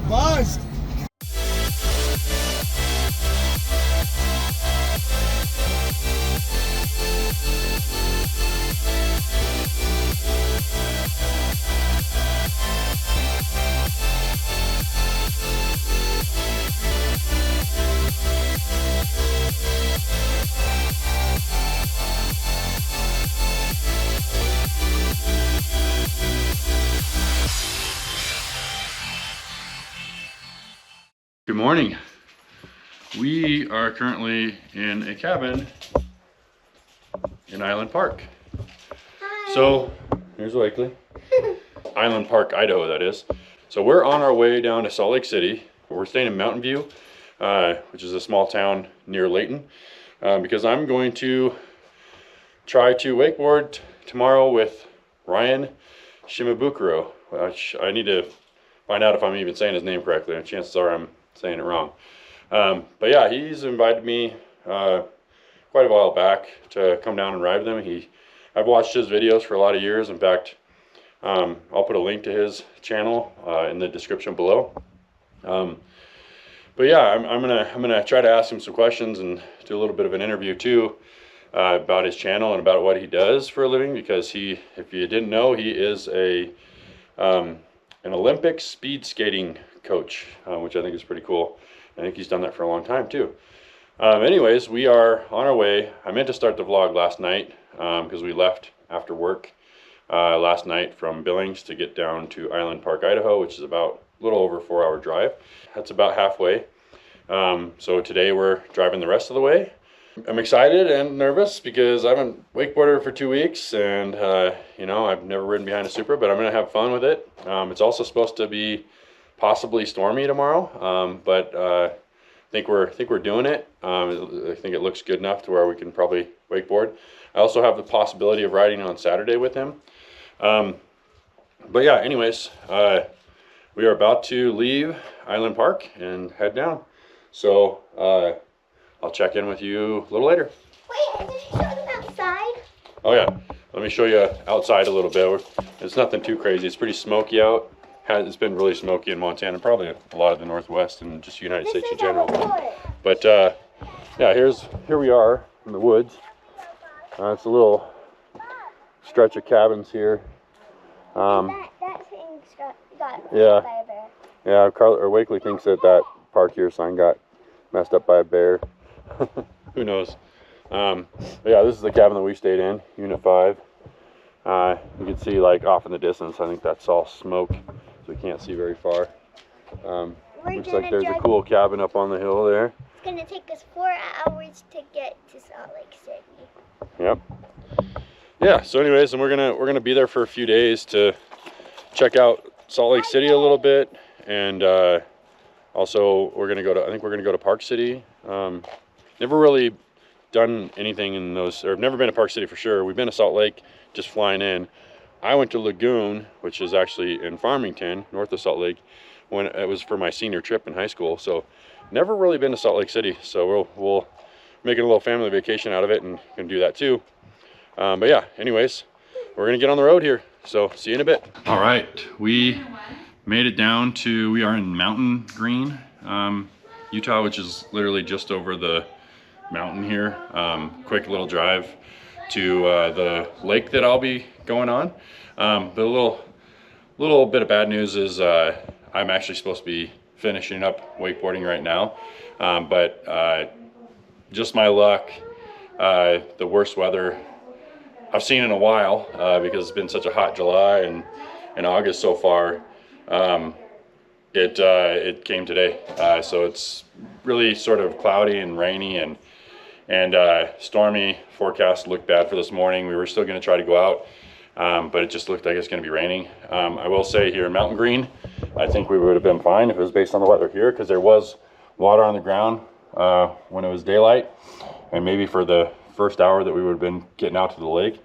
Must. Good morning. We are currently in a cabin in Island Park. Hi. So, here's Wakely. Island Park, Idaho, that is. So we're on our way down to Salt Lake City. We're staying in Mountain View, which is a small town near Layton, because I'm going to try to wakeboard tomorrow with Ryan Shimabukuro, which I need to find out if I'm even saying his name correctly, and chances are I'm saying it wrong. But yeah, he's invited me quite a while back to come down and ride with him. I've watched his videos for a lot of years. In fact, I'll put a link to his channel in the description below. But yeah, I'm gonna try to ask him some questions and do a little bit of an interview too about his channel and about what he does for a living, because if you didn't know, he is an Olympic speed skating coach, which I think is pretty cool. I think he's done that for a long time too. Anyways, we are on our way. I meant to start the vlog last night because we left after work last night from Billings to get down to Island Park, Idaho, which is about a little over 4-hour drive. That's about halfway. So today we're driving the rest of the way. I'm excited and nervous because I haven't wakeboarded for 2 weeks, and you know, I've never ridden behind a Supra, but I'm gonna have fun with it. It's also supposed to be possibly stormy tomorrow, but I think we're doing it. I think it looks good enough to where we can probably wakeboard. I also have the possibility of riding on Saturday with him. But yeah, anyways, we are about to leave Island Park and head down. So I'll check in with you a little later. Wait, did you show them outside? Oh yeah, let me show you outside a little bit. It's nothing too crazy. It's pretty smoky out. It's been really smoky in Montana, probably a lot of the Northwest and just the United States in general. But yeah, here we are in the woods. It's a little stretch of cabins here. That thing got Yeah. by a bear. Yeah, Wakely thinks that park here sign got messed up by a bear. Who knows? But yeah, this is the cabin that we stayed in, Unit 5. You can see like off in the distance, I think that's all smoke, so we can't see very far. Looks like there's a cool cabin up on the hill there. It's gonna take us 4 hours to get to Salt Lake City. Yep. Yeah, so anyways, and we're gonna be there for a few days to check out Salt Lake City a little bit, and also I think we're gonna go to Park City. Never really done anything in those, or I've never been to Park City for sure. We've been to Salt Lake just flying in. I went to Lagoon, which is actually in Farmington, north of Salt Lake, when it was for my senior trip in high school. So never really been to Salt Lake City. So we'll make it a little family vacation out of it and can do that too. But yeah, anyways, we're gonna get on the road here. So see you in a bit. All right, we made it down to, we are in Mountain Green, Utah, which is literally just over the mountain here. Quick little drive to the lake that I'll be going on. But a little bit of bad news is I'm actually supposed to be finishing up wakeboarding right now, but just my luck, the worst weather I've seen in a while, because it's been such a hot July and August so far. It came today, so it's really sort of cloudy and rainy and stormy. Forecast looked bad for this morning. We were still going to try to go out, but it just looked like it's going to be raining. I will say here in Mountain Green, I think we would have been fine if it was based on the weather here, because there was water on the ground when it was daylight, and maybe for the first hour that we would have been getting out to the lake.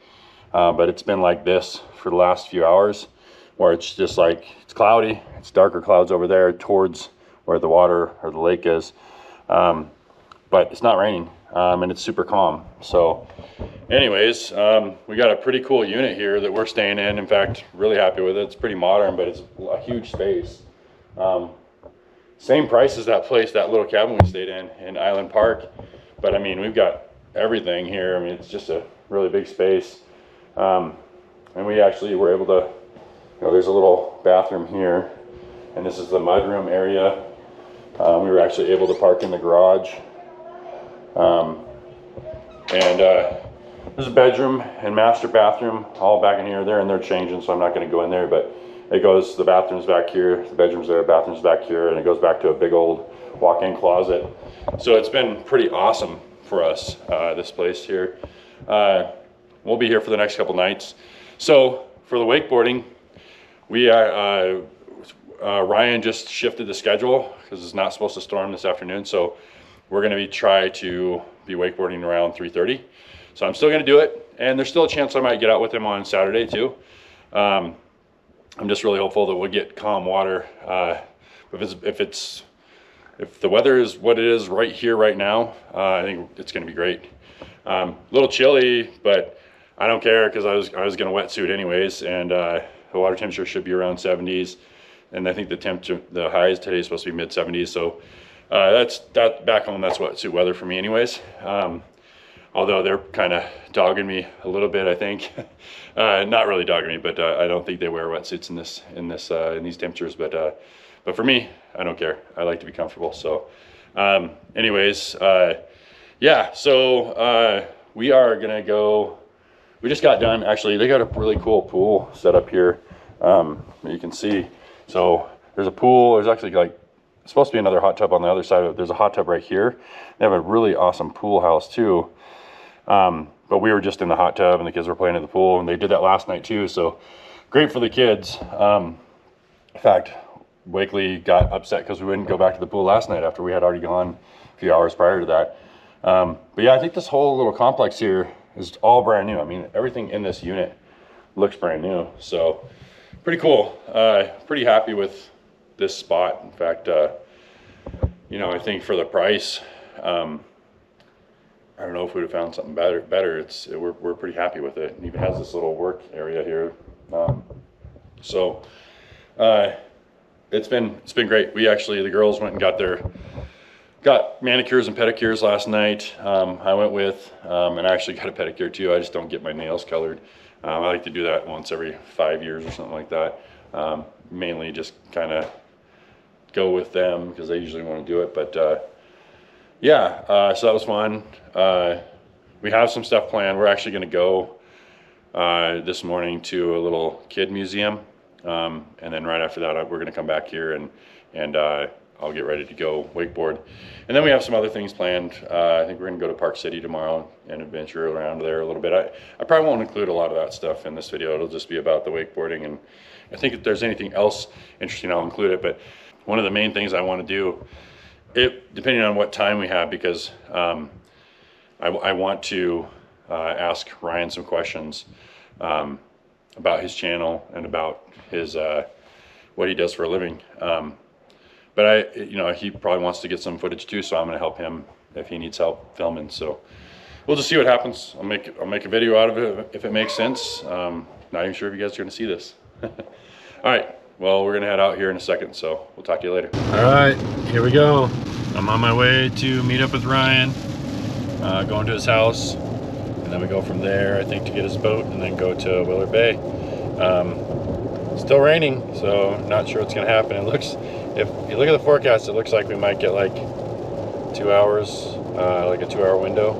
But it's been like this for the last few hours, where it's just like, it's cloudy, it's darker clouds over there towards where the water or the lake is, but it's not raining, and it's super calm. So anyways, we got a pretty cool unit here that we're staying in. In fact, really happy with it. It's pretty modern, but it's a huge space. same price as that place, that little cabin we stayed in Island Park. But I mean, we've got everything here. I mean, it's just a really big space. And we actually were able to, there's a little bathroom here, and this is the mudroom area. We were actually able to park in the garage. There's a bedroom and master bathroom all back in here. They're changing, so I'm not going to go in there, but it goes, the bathroom's back here, the bedroom's there, bathroom's back here, and it goes back to a big old walk-in closet. So it's been pretty awesome for us, this place here. We'll be here for the next couple nights. So for the wakeboarding, we Ryan just shifted the schedule because it's not supposed to storm this afternoon. So we're going to try to be wakeboarding around 3:30. So I'm still going to do it, and there's still a chance I might get out with him on Saturday too. I'm just really hopeful that we'll get calm water. If the weather is what it is right here right now, I think it's going to be great. A little chilly, but I don't care because I was going to wetsuit anyways, and the water temperature should be around 70s, and I think the highs today is supposed to be mid 70s. So that back home, that's wetsuit weather for me anyways. Although they're kind of dogging me a little bit, I think. Not really dogging me, but I don't think they wear wetsuits in these temperatures. But for me, I don't care. I like to be comfortable. So, anyways, yeah. So we are gonna go. We just got done. Actually, they got a really cool pool set up here. You can see. So there's a pool. There's actually it's supposed to be another hot tub on the other side of it. There's a hot tub right here. They have a really awesome pool house too. But we were just in the hot tub and the kids were playing in the pool, and they did that last night too. So great for the kids. In fact, Wakely got upset because we wouldn't go back to the pool last night after we had already gone a few hours prior to that. But yeah, I think this whole little complex here is all brand new. I mean, everything in this unit looks brand new. So pretty cool. Pretty happy with this spot. In fact, I think for the price, I don't know if we'd have found something better. We're pretty happy with it. It even has this little work area here. It's been great. The girls went and got manicures and pedicures last night. I went with, and I actually got a pedicure too. I just don't get my nails colored. I like to do that once every 5 years or something like that. Mainly just kind of go with them because they usually want to do it. But yeah, so that was fun. We have some stuff planned. We're actually going to go this morning to a little kid museum, and then right after that we're going to come back here and I'll get ready to go wakeboard. And then we have some other things planned. I think we're going to go to Park City tomorrow and adventure around there a little bit. I probably won't include a lot of that stuff in this video. It'll just be about the wakeboarding, and I think if there's anything else interesting, I'll include it. But one of the main things I want to do, depending on what time we have, because I want to ask Ryan some questions about his channel and about his what he does for a living. But he probably wants to get some footage too, so I'm going to help him if he needs help filming. So we'll just see what happens. I'll make a video out of it if it makes sense. Not even sure if you guys are going to see this. All right. Well, we're going to head out here in a second, so we'll talk to you later. All right, here we go. I'm on my way to meet up with Ryan, going to his house, and then we go from there, I think, to get his boat, and then go to Willard Bay. Still raining, so not sure what's going to happen. It looks, if you look at the forecast, it looks like we might get like 2 hours, like a 2-hour window.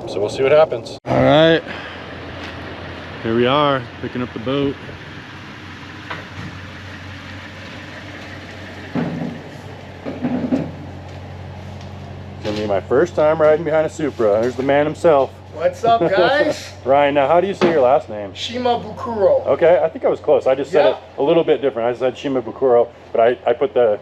So we'll see what happens. All right, here we are, picking up the boat. Gonna be my first time riding behind a Supra. There's the man himself. What's up, guys? Ryan, now how do you say your last name? Shimabukuro. Okay, I think I was close. I just said it a little bit different. I said Shimabukuro, but I put the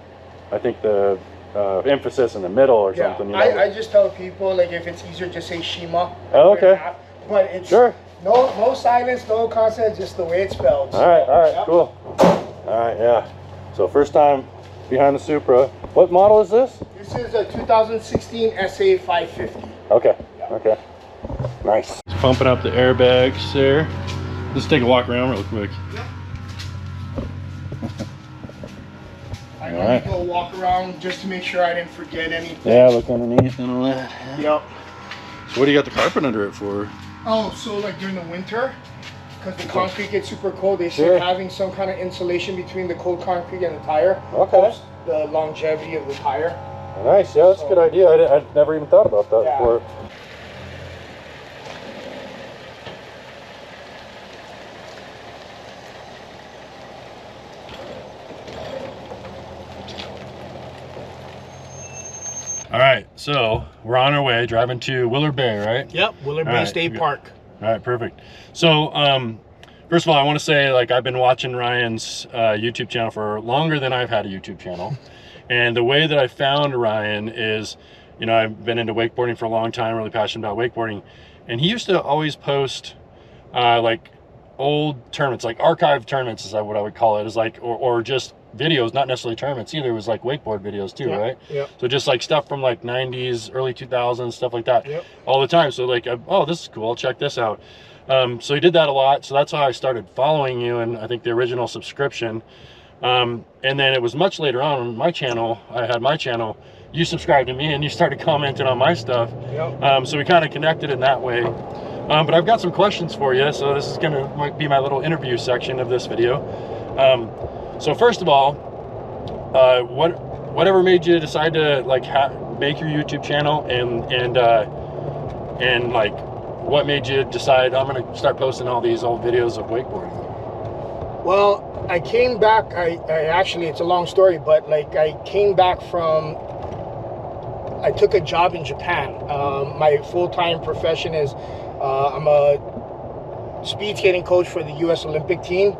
emphasis in the middle or something. You know? I just tell people, like, if it's easier, just say Shima. Oh, okay. But it's sure. No silence, no consonant, just the way it's spelled. All right, cool. All right, yeah. So first time behind the Supra. What model is this? This is a 2016 SA 550. Okay, okay. Nice. Just pumping up the airbags there. Let's take a walk around real quick. I All let right. me go walk around just to make sure I didn't forget anything. Yeah, look underneath and all that. Yep. So what do you got the carpet under it for? Oh, so like during the winter, because the concrete gets super cold, they Sure. said having some kind of insulation between the cold concrete and the tire Okay. helps the longevity of the tire. Nice, yeah, that's a good idea. I'd never even thought about that Yeah. before. All right, so we're on our way, driving to Willard Bay, right? Yep, Willard All Bay right, State good. Park. All right, perfect. So, first of all, I want to say, like, I've been watching Ryan's YouTube channel for longer than I've had a YouTube channel. And the way that I found Ryan is, you know, I've been into wakeboarding for a long time, really passionate about wakeboarding. And he used to always post, like, old tournaments, like archive tournaments is what I would call it, is like, or just videos, not necessarily tournaments either. It was like wakeboard videos too, right? Yep. So just like stuff from like 90s, early 2000s, stuff like that. Yep. All the time. So like, oh, this is cool, I'll check this out. So he did that a lot. So that's how I started following you, and I think the original subscription. And then it was much later on my channel, I had my channel, you subscribed to me and you started commenting on my stuff. Yep. So we kind of connected in that way. But I've got some questions for you. So this is might be my little interview section of this video. So first of all, whatever made you decide to like make your YouTube channel, and like what made you decide I'm gonna start posting all these old videos of wakeboarding? Well, I came back, I actually, it's a long story, but like I came back from, I took a job in Japan. My full-time profession is, I'm a speed skating coach for the U.S. Olympic team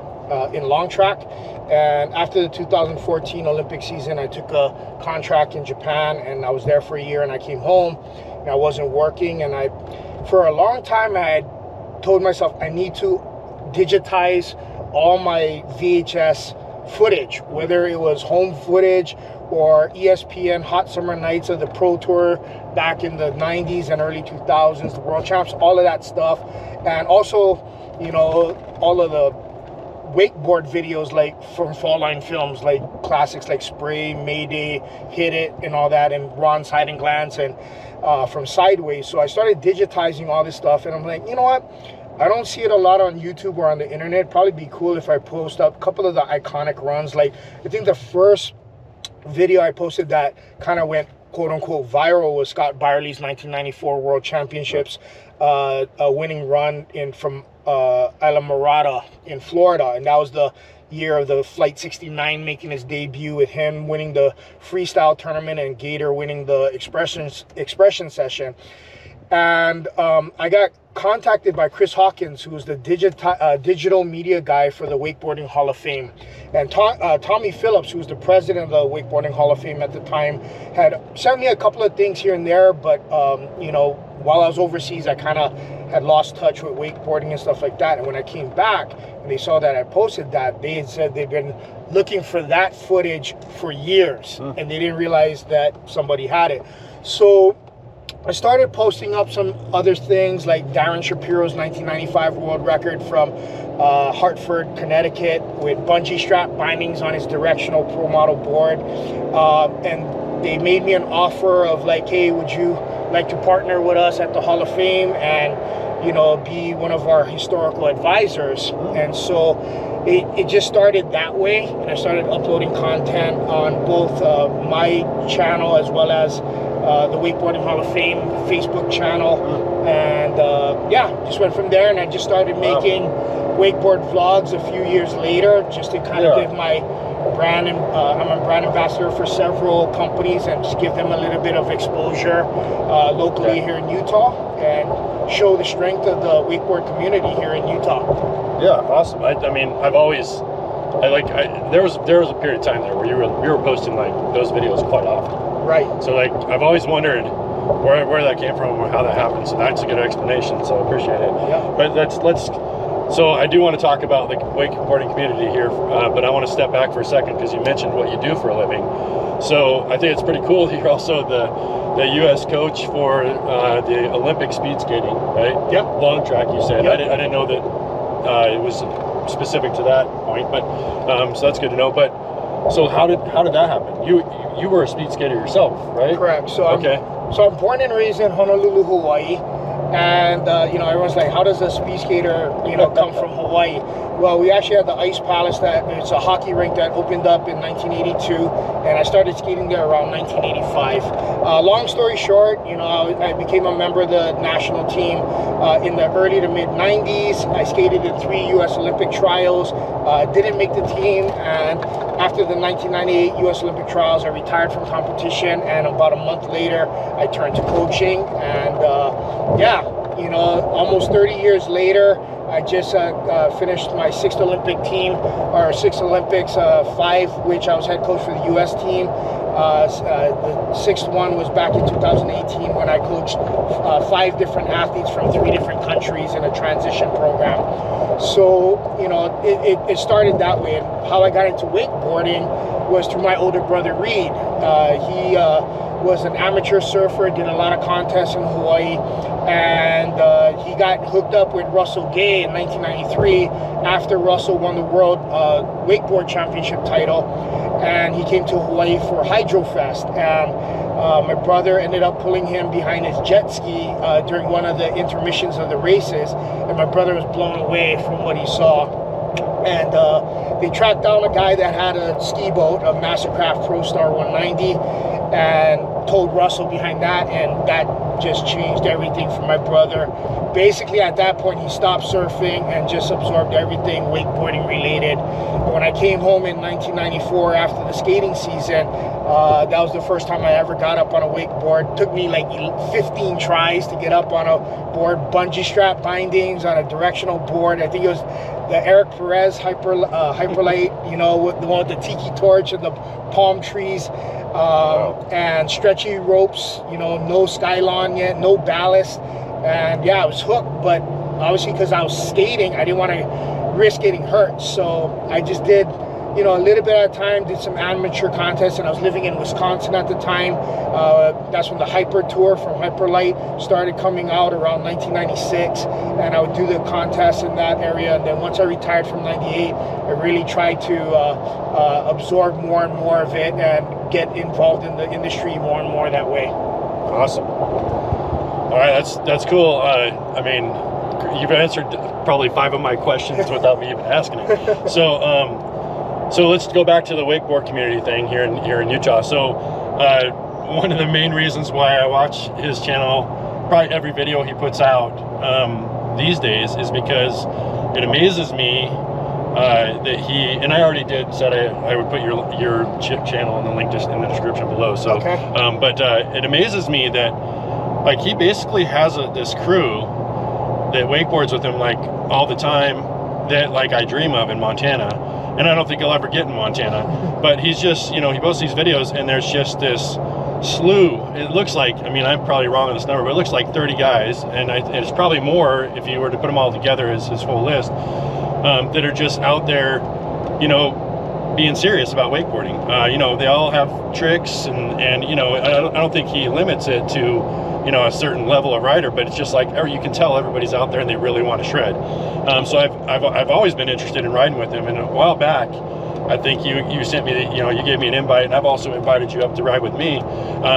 in long track. And after the 2014 Olympic season, I took a contract in Japan, and I was there for a year, and I came home and I wasn't working. And for a long time, I had told myself I need to digitize all my VHS footage, whether it was home footage or ESPN Hot Summer Nights of the Pro Tour back in the 90s and early 2000s, the World Champs, all of that stuff. And also, you know, all of the wakeboard videos, like from Fall Line Films, like classics like Spray, Mayday, Hit It, and all that, and Ron's Hide and Glance, and from Sideways. So I started digitizing all this stuff, and I'm like, you know what? I don't see it a lot on YouTube or on the internet. It'd probably be cool if I post up a couple of the iconic runs. Like, I think the first video I posted that kind of went quote-unquote viral was Scott Byerly's 1994 World Championships, a winning run from Islamorada in Florida, and that was the year of the Flight 69 making his debut, with him winning the freestyle tournament and Gator winning the expression session. And I got contacted by Chris Hawkins, who was the digital media guy for the Wakeboarding Hall of Fame. And Tommy Phillips, who was the president of the Wakeboarding Hall of Fame at the time, had sent me a couple of things here and there, but you know, while I was overseas, I kind of had lost touch with wakeboarding and stuff like that. And when I came back and they saw that I posted that, they had said they've been looking for that footage for years, and they didn't realize that somebody had it. So I started posting up some other things, like Darren Shapiro's 1995 world record from Hartford, Connecticut, with bungee strap bindings on his directional pro model board. And they made me an offer of like, hey, would you like to partner with us at the Hall of Fame and, you know, be one of our historical advisors? And so it just started that way, and I started uploading content on both my channel as well as the Wakeboarding Hall of Fame Facebook channel. And yeah, just went from there, and I just started making wakeboard vlogs a few years later, just to kind of give my brand, and I'm a brand ambassador for several companies, and just give them a little bit of exposure locally here in Utah, and show the strength of the wakeboard community here in Utah. Yeah, awesome. I mean, I've always, there was a period of time there where you were posting like those videos quite often. Right. So like, I've always wondered where that came from, or how that happened. So that's a good explanation. So I appreciate it. Yeah. But so I do want to talk about the wakeboarding community here, but I want to step back for a second, because you mentioned what you do for a living. So I think it's pretty cool. You're also the U.S. coach for the Olympic speed skating, right? Yep. Long track, you said. Yep. I didn't know that it was specific to that point, but so that's good to know. But So how did that happen? You were a speed skater yourself, right? Correct. So okay. I'm born and raised in Honolulu, Hawaii, and you know, everyone's like, how does a speed skater, you know, come from Hawaii? Well, we actually had the Ice Palace. It's a hockey rink that opened up in 1982, and I started skating there around 1985. Long story short, you know, I became a member of the national team in the early to mid 90s. I skated in 3 U.S. Olympic trials, didn't make the team, and after the 1998 U.S. Olympic trials, I retired from competition, and about a month later, I turned to coaching, and yeah, you know, almost 30 years later, I just finished my 6th Olympic team, or 6 Olympics, 5 which I was head coach for the U.S. team. The 6th one was back in 2018 when I coached 5 different athletes from 3 different countries in a transition program. So, you know, it started that way. And how I got into wakeboarding was through my older brother, Reed. He was an amateur surfer, did a lot of contests in Hawaii, and he got hooked up with Russell Gay in 1993 after Russell won the World Wakeboard Championship title, and he came to Hawaii for Hydrofest, and my brother ended up pulling him behind his jet ski during one of the intermissions of the races, and my brother was blown away from what he saw. And they tracked down a guy that had a ski boat, a Mastercraft ProStar 190, and told Russell behind that, and that just changed everything for my brother. Basically, at that point, he stopped surfing and just absorbed everything wakeboarding related. And when I came home in 1994 after the skating season, that was the first time I ever got up on a wakeboard. Took me like 15 tries to get up on a board, bungee strap bindings on a directional board. I think it was the Eric Perez Hyperlight, you know, the one with the tiki torch and the palm trees, and stretchy ropes, you know, no skylon yet, no ballast. And yeah, I was hooked, but obviously because I was skating, I didn't want to risk getting hurt. So I just did, you know, a little bit at a time, did some amateur contests, and I was living in Wisconsin at the time. That's when the Hyper Tour from Hyperlight started coming out around 1996, and I would do the contests in that area. And then once I retired from 98, I really tried to absorb more and more of it and get involved in the industry more and more that way. Awesome. All right, that's cool. I mean, you've answered probably 5 of my questions without me even asking it. So let's go back to the wakeboard community thing here in Utah. So one of the main reasons why I watch his channel, probably every video he puts out these days, is because it amazes me that he, and I already did said I would put your channel in the link just in the description below. So, okay. But it amazes me that like he basically has this crew that wakeboards with him like all the time that like I dream of in Montana. And I don't think he'll ever get in Montana, but he's just, you know, he posts these videos and there's just this slew. It looks like, I mean, I'm probably wrong on this number, but it looks like 30 guys, and it's probably more if you were to put them all together as his whole list, that are just out there, you know, being serious about wakeboarding. You know, they all have tricks, and you know, I don't think he limits it to, you know, a certain level of rider, but it's just like you can tell everybody's out there and they really want to shred. So I've always been interested in riding with him, and a while back, I think you sent me, you know, you gave me an invite, and I've also invited you up to ride with me.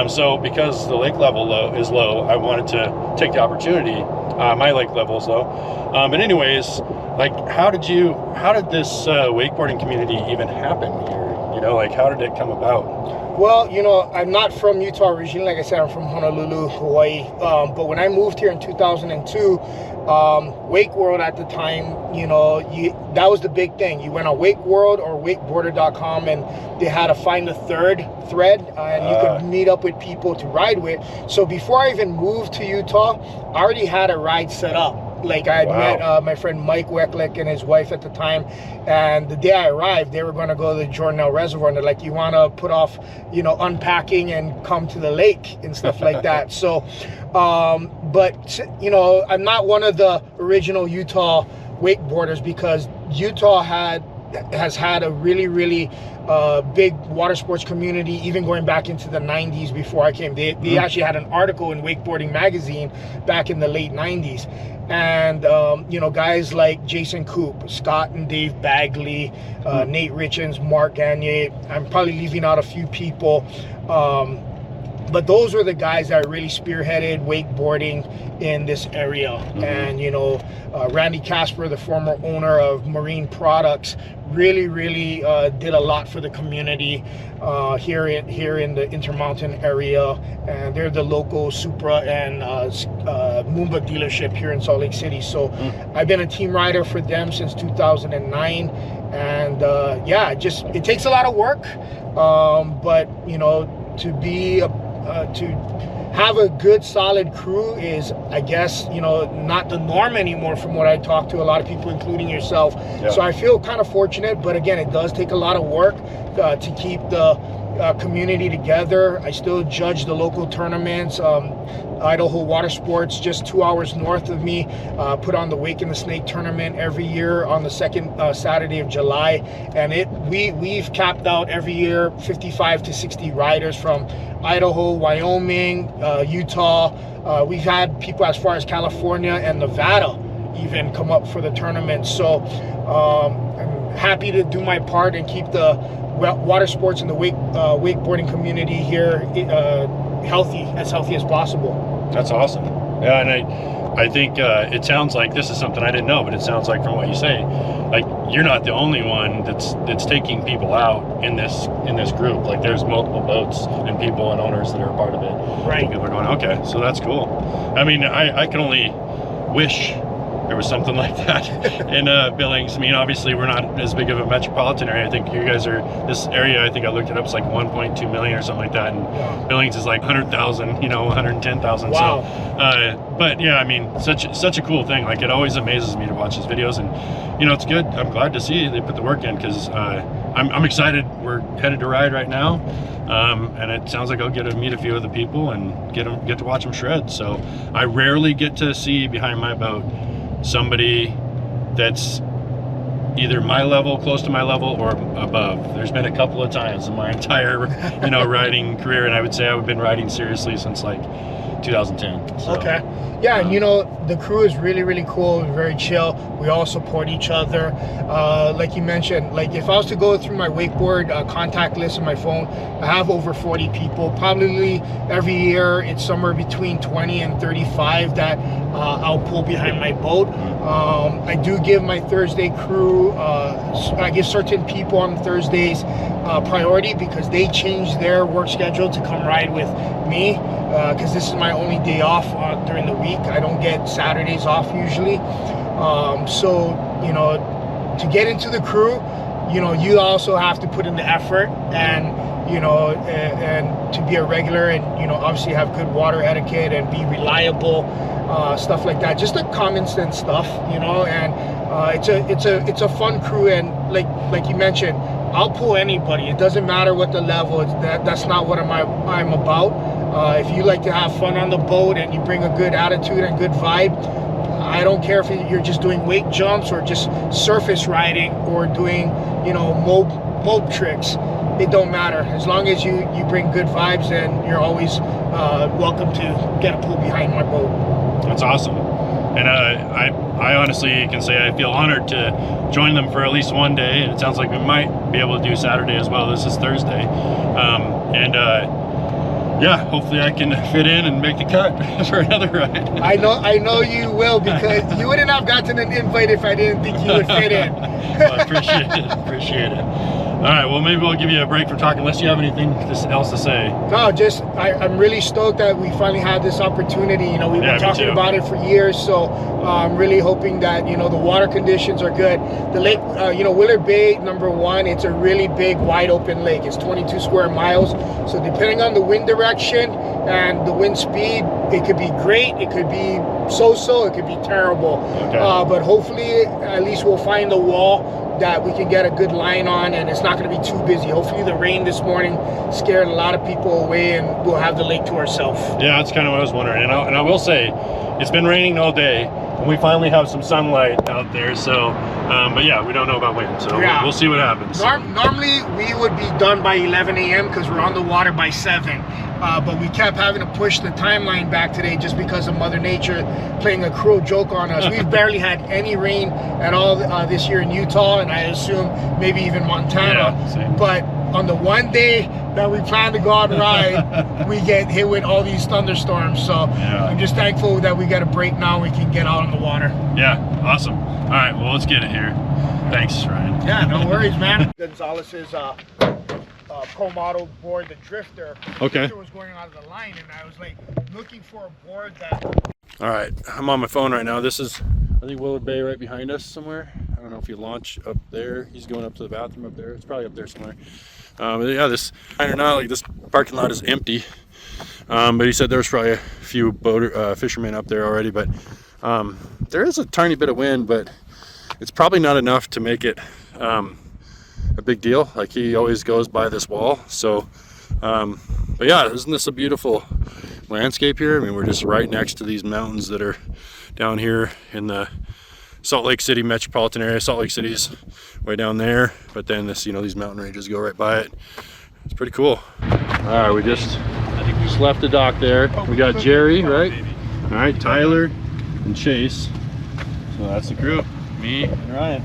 So because the lake level is low, I wanted to take the opportunity. My lake level is low. But anyways, like, how did this wakeboarding community even happen here? You know, like, how did it come about? Well, you know, I'm not from Utah originally. Like I said, I'm from Honolulu, Hawaii. But when I moved here in 2002, Wake World at the time, you know, that was the big thing. You went on Wake World or wakeboarder.com, and they had to find a third thread, and you could meet up with people to ride with. So before I even moved to Utah, I already had a ride set up. Like, I had met my friend Mike Wecklick and his wife at the time, and the day I arrived, they were going to go to the Jordanelle Reservoir, and they're like, you want to put off, you know, unpacking and come to the lake and stuff like that. So, but, you know, I'm not one of the original Utah wakeboarders, because Utah had has had a really big water sports community, even going back into the 90s before I came. They actually had an article in Wakeboarding magazine back in the late 90s. And, you know, guys like Jason Coop, Scott and Dave Bagley, Nate Richens, Mark Gagne. I'm probably leaving out a few people. But those were the guys that really spearheaded wakeboarding in this area. And, you know, Randy Casper, the former owner of Marine Products, really did a lot for the community here in the Intermountain area. And they're the local Supra and Moomba dealership here in Salt Lake City. So I've been a team rider for them since 2009. And yeah, it takes a lot of work. But, you know, to have a good solid crew is, I guess, you know, not the norm anymore from what I talk to a lot of people, including yourself. Yeah. So I feel kind of fortunate, but again, it does take a lot of work to keep the community together. I still judge the local tournaments. Idaho Water Sports, just 2 hours north of me, put on the Wake and the Snake tournament every year on the second Saturday of July, and we've capped out every year 55 to 60 riders from Idaho, Wyoming, Utah. We've had people as far as California and Nevada even come up for the tournament. So I'm happy to do my part and keep the water sports and the wakeboarding community here as healthy as possible. That's awesome. Yeah, and I think it sounds like, this is something I didn't know, but it sounds like from what you say, like you're not the only one that's taking people out in this group. Like there's multiple boats and people and owners that are a part of it. Right. And people are going, okay, so that's cool. I mean, I can only wish there was something like that in Billings. I mean, obviously we're not as big of a metropolitan area. I think you guys are, this area, I think I looked it up, it's like 1.2 million or something like that, and Billings is like 100,000, you know, 110,000. Wow. So, but yeah, I mean, such a cool thing. Like it always amazes me to watch these videos, and you know, it's good. I'm glad to see they put the work in, because I'm excited. We're headed to ride right now, and it sounds like I'll get to meet a few of the people and get to watch them shred. So I rarely get to see behind my boat somebody that's either my level, close to my level, or above. There's been a couple of times in my entire, you know, riding career, and I would say I've been riding seriously since like 2010. So, okay. Yeah, and you know, the crew is really cool, very chill. We all support each other. Like you mentioned, like if I was to go through my wakeboard contact list on my phone, I have over 40 people. Probably every year it's somewhere between 20 and 35 that I'll pull behind my boat. I do give my Thursday crew, I give certain people on Thursdays priority, because they change their work schedule to come ride with me, because this is my only day off during the week. I don't get Saturdays off usually. So, you know, to get into the crew, you know, you also have to put in the effort, and, you know, and to be a regular, and, you know, obviously have good water etiquette and be reliable, stuff like that. Just the common sense stuff, you know, and it's a fun crew. And like you mentioned, I'll pull anybody. It doesn't matter what the level. That's not what I'm about. If you like to have fun on the boat and you bring a good attitude and good vibe, I don't care if you're just doing wake jumps or just surface riding or doing, you know, mob tricks. It don't matter. As long as you bring good vibes, then you're always welcome to get a pull behind my boat. That's awesome. And I honestly can say I feel honored to join them for at least one day, and it sounds like we might be able to do Saturday as well. This is Thursday. Yeah, hopefully I can fit in and make the cut for another ride. I know you will, because you wouldn't have gotten an invite if I didn't think you would fit in. Well, I appreciate it. All right, well, maybe we'll give you a break from talking unless you have anything else to say. No, just I'm really stoked that we finally had this opportunity. You know, we've been talking about it for years, so I'm really hoping that, you know, the water conditions are good. The lake, you know, Willard Bay, number one, it's a really big, wide open lake. It's 22 square miles. So depending on the wind direction and the wind speed, it could be great, it could be so-so, it could be terrible. Okay. But hopefully, at least we'll find the wall that we can get a good line on, and it's not going to be too busy. Hopefully the rain this morning scared a lot of people away, and we'll have the lake to ourselves. Yeah, that's kind of what I was wondering. And I will say, it's been raining all day, we finally have some sunlight out there. So, but yeah, we don't know about wind. So Yeah. we'll see what happens. Normally we would be done by 11 a.m. because we're on the water by 7. But we kept having to push the timeline back today just because of Mother Nature playing a cruel joke on us. We've barely had any rain at all this year in Utah, and I assume maybe even Montana. Yeah, same. But on the one day that we plan to go out and ride, we get hit with all these thunderstorms. So Yeah. I'm just thankful that we got a break now. We can get out on the water. Yeah, awesome. All right, well, let's get it here. Thanks, Ryan. Yeah, no worries, man. Gonzalez's pro-model board, the Drifter. The Okay. Drifter was going out of the line, and I was like looking for a board that. All right, I'm on my phone right now. This is, I think, Willard Bay right behind us somewhere. I don't know if you launch up there. He's going up to the bathroom up there. It's probably up there somewhere. But yeah, this, or not, like this parking lot is empty. But he said there was probably a few fishermen up there already. But there is a tiny bit of wind, but it's probably not enough to make it a big deal. Like, he always goes by this wall. So, but yeah, isn't this a beautiful landscape here? I mean, we're just right next to these mountains that are down here in the Salt Lake City metropolitan area. Salt Lake City's way down there, but then this, you know, these mountain ranges go right by it. It's pretty cool. All right, we just left the dock there. We got Jerry, right? All right, Tyler and Chase. So that's the crew. Me and Ryan.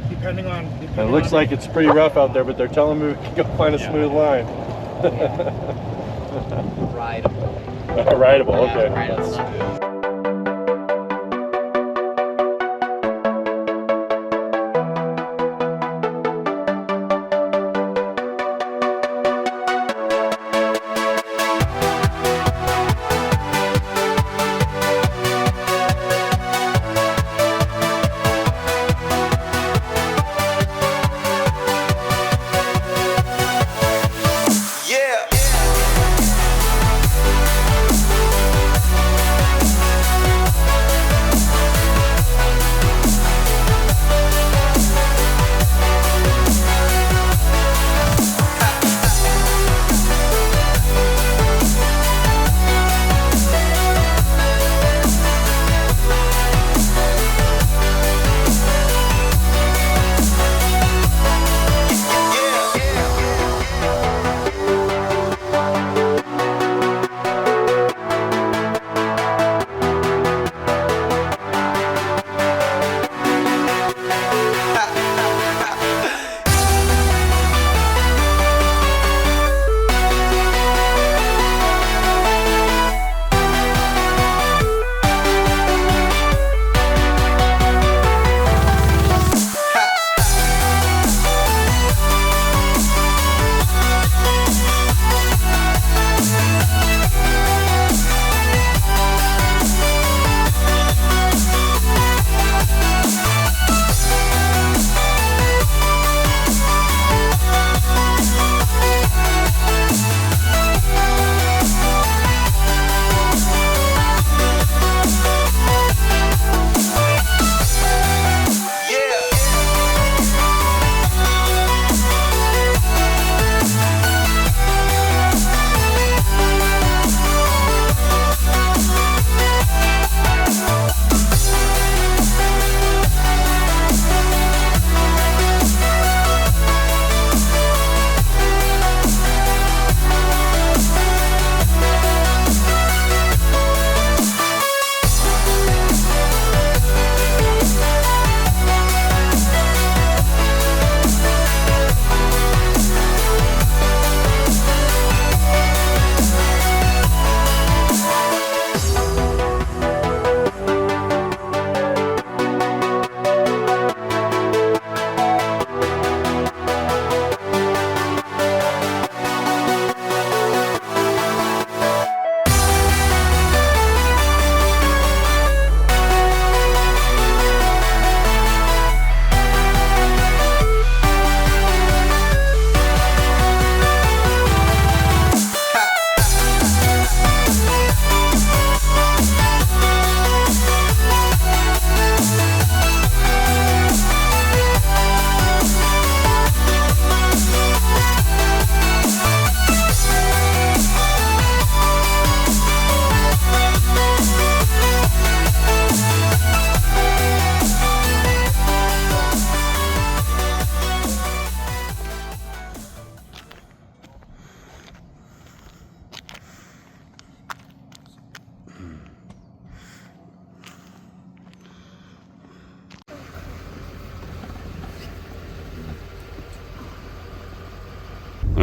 Depending It looks like it's pretty rough out there, but they're telling me we can go find a smooth line. Rideable. Rideable, okay. Rideable.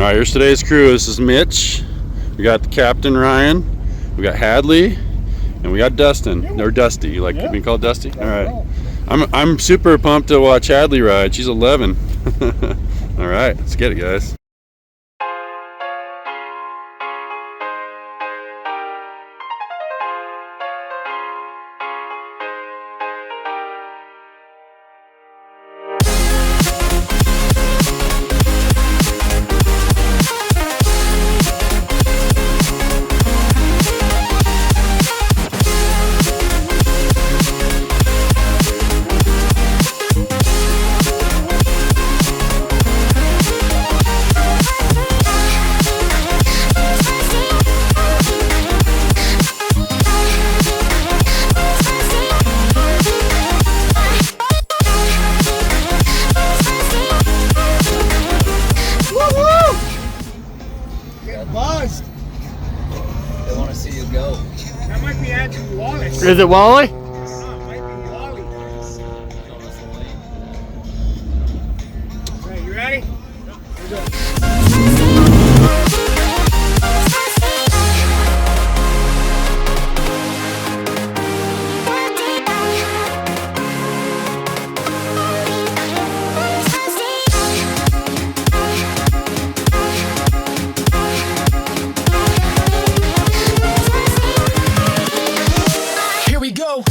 right, here's today's crew. This is Mitch. We got the captain, Ryan. We got Hadley, and we got Dustin, or Dusty. You like being called Dusty? All right. I'm super pumped to watch Hadley ride. She's 11. All right, let's get it, guys. They want to see you go. That might be Andrew Wallace. Is it Wally? No, it might be Wally. Right, you ready? Here we go.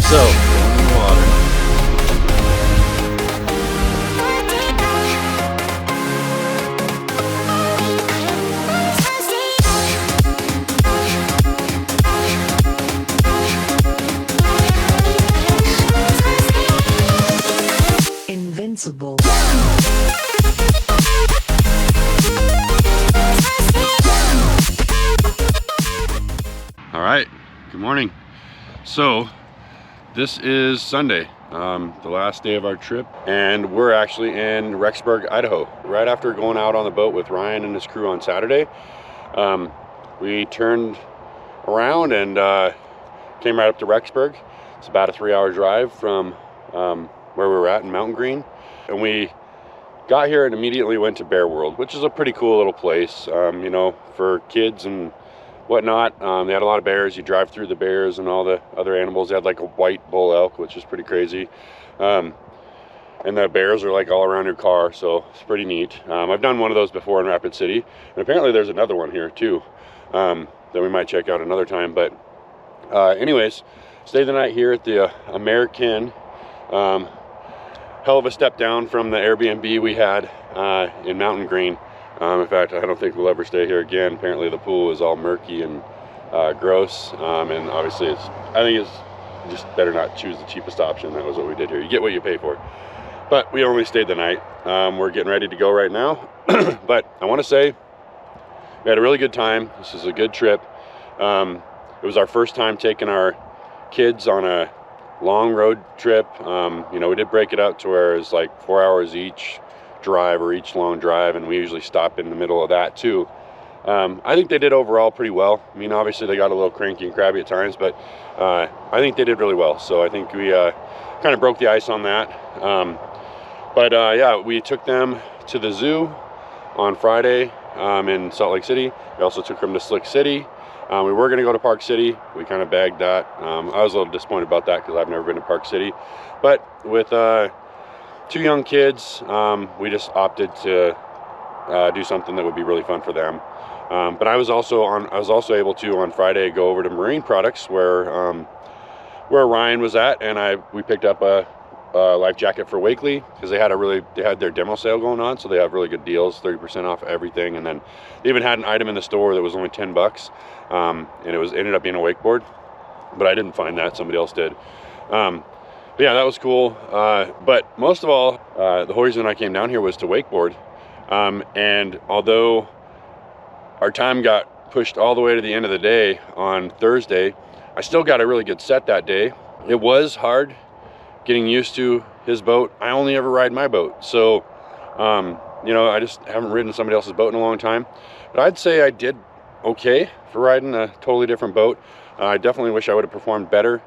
So, in the water. Invincible. All right, good morning. So, this is Sunday, the last day of our trip, and we're actually in Rexburg, Idaho. Right after going out on the boat with Ryan and his crew on Saturday, we turned around and came right up to Rexburg. It's about a 3-hour drive from where we were at in Mountain Green, and we got here and immediately went to Bear World, which is a pretty cool little place, you know, for kids and whatnot. They had a lot of bears. You drive through the bears and all the other animals. They had like a white bull elk, which is pretty crazy. And the bears are like all around your car, so it's pretty neat. I've done one of those before in Rapid City, and apparently there's another one here too that we might check out another time. But anyways, stayed the night here at the American. Hell of a step down from the Airbnb we had in Mountain Green. In fact, I don't think we'll ever stay here again. Apparently the pool is all murky and gross. And obviously I think it's just better not choose the cheapest option. That was what we did here. You get what you pay for. But we only stayed the night. We're getting ready to go right now. But I want to say we had a really good time. This is a good trip. It was our first time taking our kids on a long road trip. You know, we did break it up to where it's like 4 hours each drive or each long drive, and we usually stop in the middle of that too. I think they did overall pretty well. I mean, obviously they got a little cranky and crabby at times, but I think they did really well. So I think we kind of broke the ice on that. Yeah, we took them to the zoo on Friday in Salt Lake City. We also took them to Slick City. We were going to go to Park City. We kind of bagged that. I was a little disappointed about that because I've never been to Park City. But with 2 young kids, we just opted to do something that would be really fun for them. But I was also able to on Friday go over to Marine Products where Ryan was at, and we picked up a life jacket for Wakely because they had their demo sale going on, so they have really good deals, 30% off everything. And then they even had an item in the store that was only $10, and it ended up being a wakeboard, but I didn't find that, somebody else did. But yeah, that was cool. But most of all, the whole reason I came down here was to wakeboard. And although our time got pushed all the way to the end of the day on Thursday, I still got a really good set that day. It was hard getting used to his boat. I only ever ride my boat. So, you know, I just haven't ridden somebody else's boat in a long time. But I'd say I did okay for riding a totally different boat. I definitely wish I would have performed better.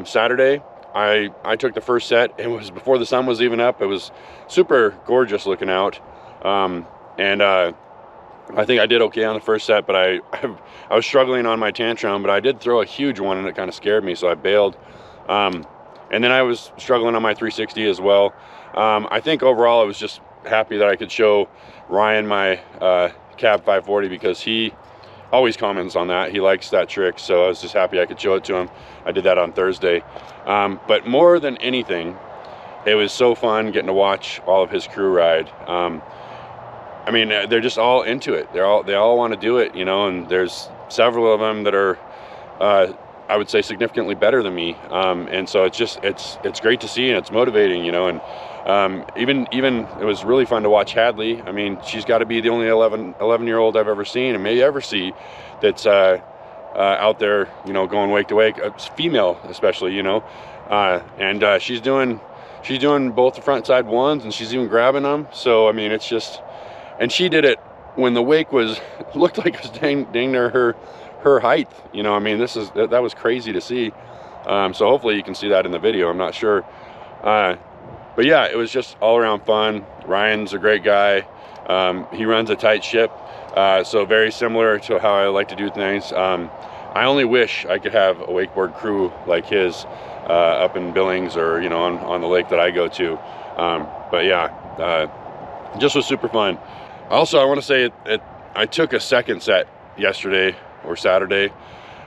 Saturday, I took the first set. It was before the sun was even up. It was super gorgeous looking out. I think I did okay on the first set, but I was struggling on my tantrum, but I did throw a huge one and it kind of scared me, so I bailed. And then I was struggling on my 360 as well. I think overall I was just happy that I could show Ryan my cab 540 because he always comments on that. He likes that trick, so I was just happy I could show it to him. I did that on Thursday. But more than anything, it was so fun getting to watch all of his crew ride. I mean, they're just all into it. They all want to do it, you know, and there's several of them that are, I would say, significantly better than me. And so it's great to see, and it's motivating, you know, and even it was really fun to watch Hadley. I mean, she's got to be the only 11-year-old I've ever seen and may ever see that's out there, you know, going wake to wake, female especially, you know, and she's doing both the front side ones, and she's even grabbing them. So I mean, it's just. And she did it when the wake looked like it was dang near her height. You know, I mean, that was crazy to see. So hopefully you can see that in the video. I'm not sure. But yeah, it was just all around fun. Ryan's a great guy. He runs a tight ship. So very similar to how I like to do things. I only wish I could have a wakeboard crew like his up in Billings or, you know, on the lake that I go to. But yeah, just was super fun. Also, I want to say I took a second set yesterday or Saturday,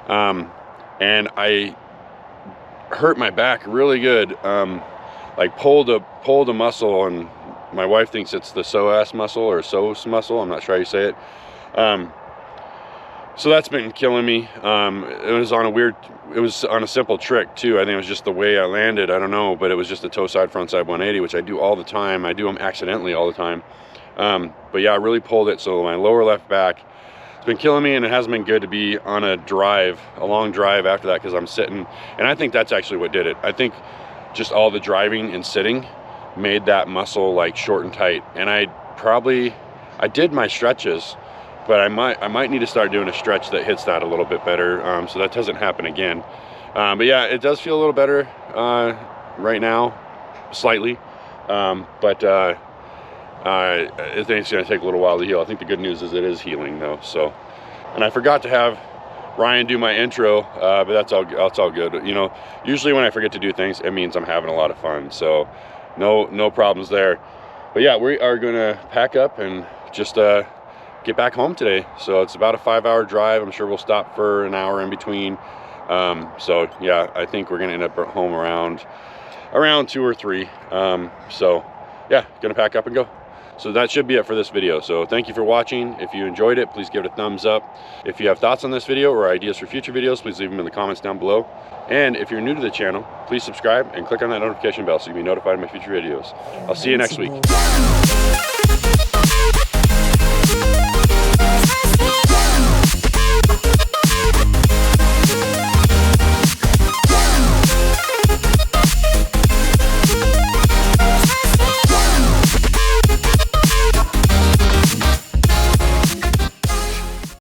and I hurt my back really good. Like pulled a muscle, and my wife thinks it's the psoas muscle or psoas muscle. I'm not sure how you say it. So that's been killing me. It was on a simple trick too. I think it was just the way I landed. I don't know, but it was just a toe side, front side 180, which I do all the time. I do them accidentally all the time. But yeah, I really pulled it. So my lower left back, it's been killing me, and it hasn't been good to be on a long drive after that because I'm sitting. And I think that's actually what did it. I think just all the driving and sitting made that muscle like short and tight. And I did my stretches, but I might need to start doing a stretch that hits that a little bit better, so that doesn't happen again. But yeah, it does feel a little better right now, slightly. I think it's going to take a little while to heal. I think the good news is it is healing though. So, and I forgot to have Ryan do my intro, but that's all good. You know, usually when I forget to do things, it means I'm having a lot of fun. So, no problems there. But yeah, we are going to pack up and just get back home today. So it's about a 5-hour drive. I'm sure we'll stop for an hour in between. So yeah, I think we're going to end up home around 2 or 3. So yeah, gonna pack up and go. So that should be it for this video. So thank you for watching. If you enjoyed it, please give it a thumbs up. If you have thoughts on this video or ideas for future videos, please leave them in the comments down below. And if you're new to the channel, please subscribe and click on that notification bell so you can be notified of my future videos. I'll see you next week. Invincible.